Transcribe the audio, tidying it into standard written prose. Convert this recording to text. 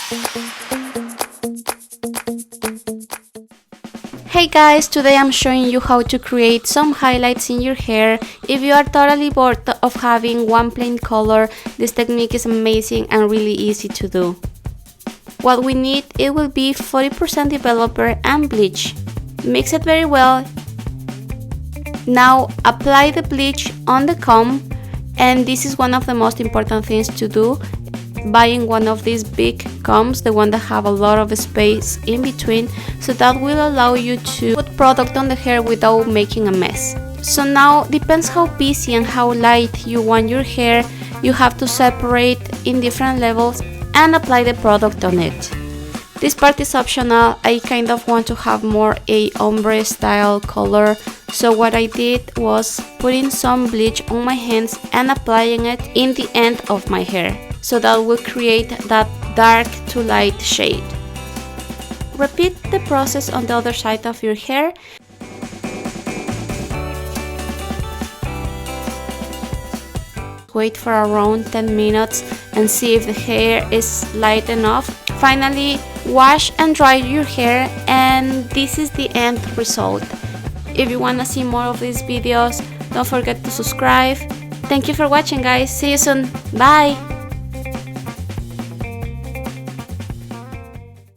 Hey guys, today I'm showing you how to create some highlights in your hair. If you are totally bored of having one plain color, this technique is amazing and really easy to do. What we need, it will be 40% developer and bleach. Mix it very well. Now apply the bleach on the comb, and this is one of the most important things to do. Buying one of these big combs, the one that have a lot of space in between, so that will allow you to put product on the hair without making a mess. So now, depends how busy and how light you want your hair, you have to separate in different levels and apply the product on it. This part is optional. I kind of want to have more a ombre style color, so what I did was putting some bleach on my hands and applying it in the end of my hair, so that will create that dark to light shade. Repeat the process on the other side of your hair. Wait for around 10 minutes and see if the hair is light enough. Finally, wash and dry your hair, and this is the end result. If you want to see more of these videos, don't forget to subscribe. Thank you for watching, guys. See you soon. Bye!